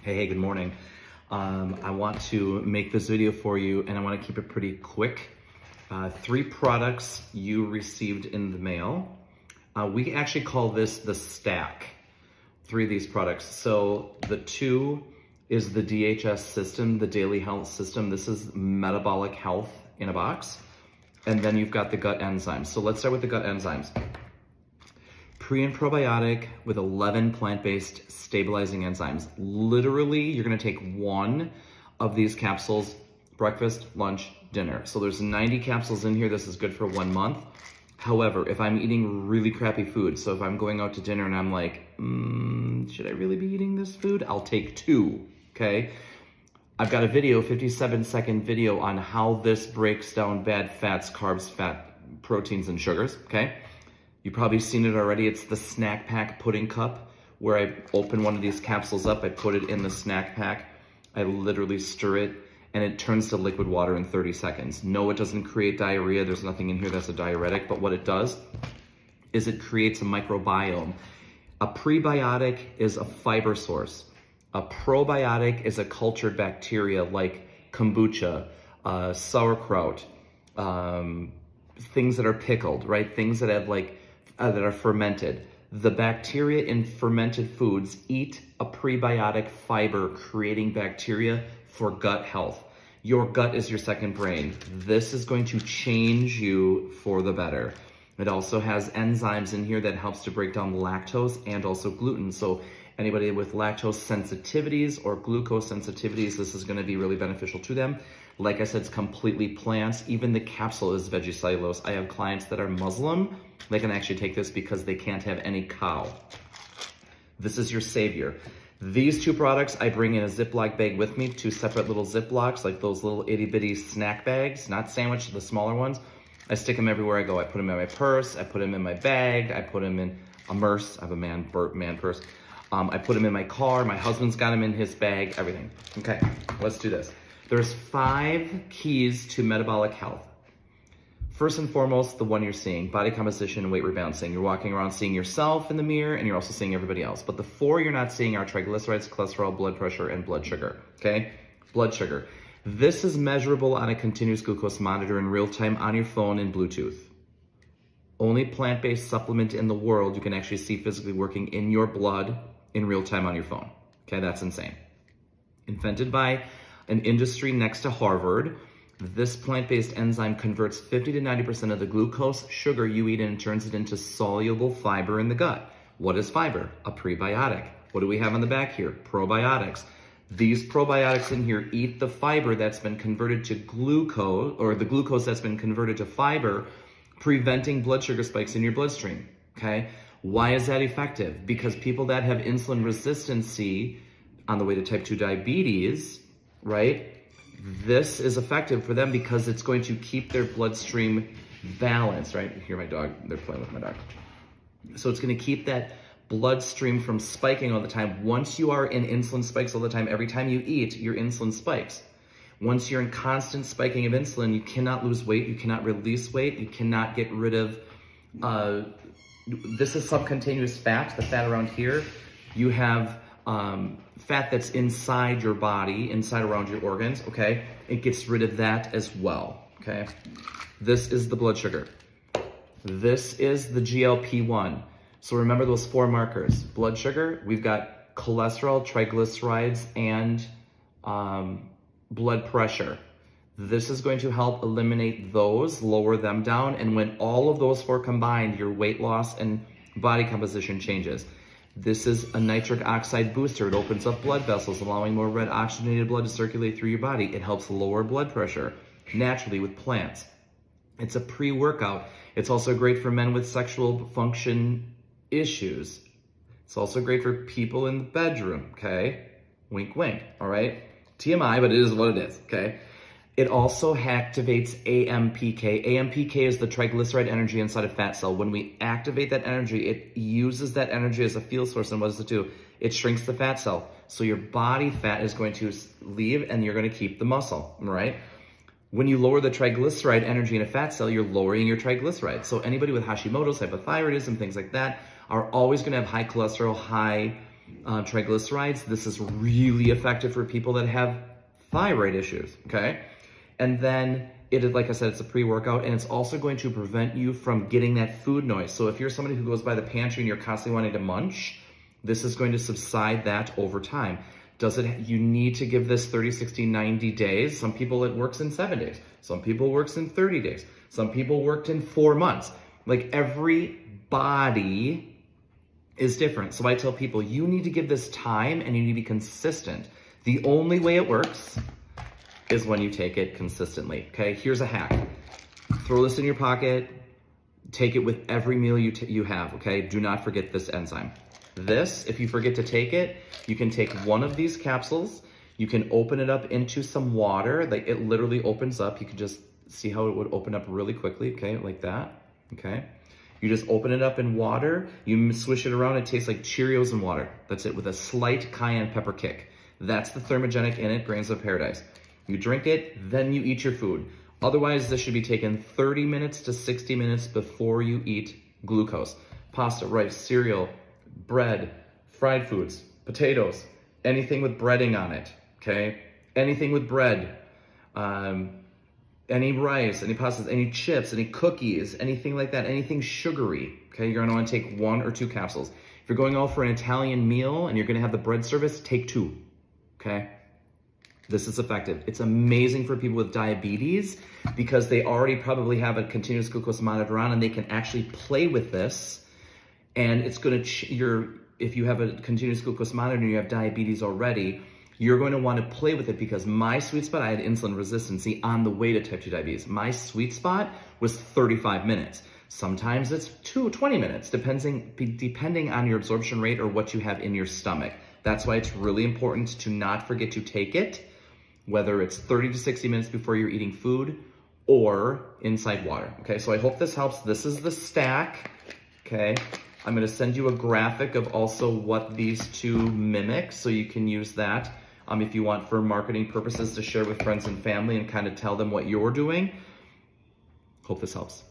Hey, good morning. I want to make this video for you and I want to keep it pretty quick. 3 products you received in the mail. We actually call this the stack, 3 of these products. So the 2 is the DHS System, the Daily Health System. This is metabolic health in a box. And then you've got the gut enzymes. So let's start with the gut enzymes. Pre and probiotic with 11 plant-based stabilizing enzymes. Literally, you're gonna take 1 of these capsules, breakfast, lunch, dinner. So there's 90 capsules in here. This is good for 1 month. However, if I'm eating really crappy food, so if I'm going out to dinner and I'm like, should I really be eating this food? I'll take 2, okay? I've got a video, 57-second video on how this breaks down bad fats, carbs, fat, proteins, and sugars, okay? You've probably seen it already. It's the snack pack pudding cup where I open one of these capsules up, I put it in the snack pack, I literally stir it, and it turns to liquid water in 30 seconds. No, it doesn't create diarrhea. There's nothing in here that's a diuretic, but what it does is it creates a microbiome. A prebiotic is a fiber source. A probiotic is a cultured bacteria like kombucha, sauerkraut, things that are pickled, right? Things that have that are fermented. The bacteria in fermented foods eat a prebiotic fiber, creating bacteria for gut health. Your gut is your second brain. This is going to change you for the better. It also has enzymes in here that helps to break down lactose and also gluten. So anybody with lactose sensitivities or glucose sensitivities, this is going to be really beneficial to them. Like I said, it's completely plants. Even the capsule is veggie cellulose. I have clients that are Muslim. They can actually take this because they can't have any cow. This is your savior. These 2 products I bring in a Ziploc bag with me, 2 separate little Ziplocs, like those little itty bitty snack bags, not sandwich, the smaller ones. I stick them everywhere I go. I put them in my purse, I put them in my bag, I put them in a merce. I have a man purse. I put them in my car. My husband's got them in his bag, everything. Okay, let's do this. There's 5 keys to metabolic health. First and foremost, the one you're seeing, body composition and weight rebalancing. You're walking around seeing yourself in the mirror and you're also seeing everybody else. But the 4 you're not seeing are triglycerides, cholesterol, blood pressure, and blood sugar, okay? Blood sugar. This is measurable on a continuous glucose monitor in real time on your phone and Bluetooth. Only plant-based supplement in the world you can actually see physically working in your blood in real time on your phone. Okay, that's insane. Invented by an industry next to Harvard, this plant-based enzyme converts 50 to 90% of the glucose sugar you eat and turns it into soluble fiber in the gut. What is fiber? A prebiotic. What do we have on the back here? Probiotics. These probiotics in here eat the fiber that's been converted to glucose, or the glucose that's been converted to fiber, preventing blood sugar spikes in your bloodstream, okay? Why is that effective? Because people that have insulin resistancy on the way to type 2 diabetes, right? This is effective for them because it's going to keep their bloodstream balanced, right? Hear my dog, they're playing with my dog. So it's gonna keep that bloodstream from spiking all the time. Once you are in insulin spikes all the time, every time you eat, your insulin spikes. Once you're in constant spiking of insulin, you cannot lose weight, you cannot release weight, you cannot get rid of, this is subcutaneous fat, the fat around here. You have fat that's inside your body, inside around your organs, okay? It gets rid of that as well, okay? This is the blood sugar. This is the GLP-1. So remember those 4 markers. Blood sugar, we've got cholesterol, triglycerides, and blood pressure. This is going to help eliminate those, lower them down, and when all of those 4 combined, your weight loss and body composition changes. This is a nitric oxide booster. It opens up blood vessels, allowing more red oxygenated blood to circulate through your body. It helps lower blood pressure naturally with plants. It's a pre-workout. It's also great for men with sexual function issues. It's also great for people in the bedroom, okay? Wink, wink, all right? TMI, but it is what it is, okay? It also activates AMPK. AMPK is the triglyceride energy inside a fat cell. When we activate that energy, it uses that energy as a fuel source, and what does it do? It shrinks the fat cell. So your body fat is going to leave and you're going to keep the muscle, right? When you lower the triglyceride energy in a fat cell, you're lowering your triglycerides. So anybody with Hashimoto's, hypothyroidism, things like that, are always going to have high cholesterol, high triglycerides. This is really effective for people that have thyroid issues, okay? And then like I said, it's a pre-workout, and it's also going to prevent you from getting that food noise. So if you're somebody who goes by the pantry and you're constantly wanting to munch, this is going to subside that over time. You need to give this 30, 60, 90 days. Some people it works in 7 days. Some people it works in 30 days. Some people worked in 4 months. Like, every body is different. So I tell people, you need to give this time and you need to be consistent. The only way it works is when you take it consistently, okay? Here's a hack. Throw this in your pocket, take it with every meal you have, okay? Do not forget this enzyme. This, if you forget to take it, you can take one of these capsules, you can open it up into some water, like it literally opens up. You can just see how it would open up really quickly, okay? Like that, okay? You just open it up in water, you swish it around, it tastes like Cheerios in water. That's it, with a slight cayenne pepper kick. That's the thermogenic in it, grains of paradise. You drink it, then you eat your food. Otherwise, this should be taken 30 minutes to 60 minutes before you eat glucose. Pasta, rice, cereal, bread, fried foods, potatoes, anything with breading on it, okay? Anything with bread, any rice, any pastas, any chips, any cookies, anything like that, anything sugary, okay? You're gonna wanna take 1 or 2 capsules. If you're going out for an Italian meal and you're gonna have the bread service, take 2, okay? This is effective. It's amazing for people with diabetes because they already probably have a continuous glucose monitor on and they can actually play with this. And it's gonna, if you have a continuous glucose monitor and you have diabetes already, you're going to want to play with it because my sweet spot, I had insulin resistance on the way to type 2 diabetes. My sweet spot was 35 minutes. Sometimes it's 20 minutes, depending on your absorption rate or what you have in your stomach. That's why it's really important to not forget to take it, whether it's 30 to 60 minutes before you're eating food or inside water. Okay, so I hope this helps. This is the stack, okay? I'm gonna send you a graphic of also what these 2 mimic, so you can use that if you want for marketing purposes to share with friends and family and kind of tell them what you're doing. Hope this helps.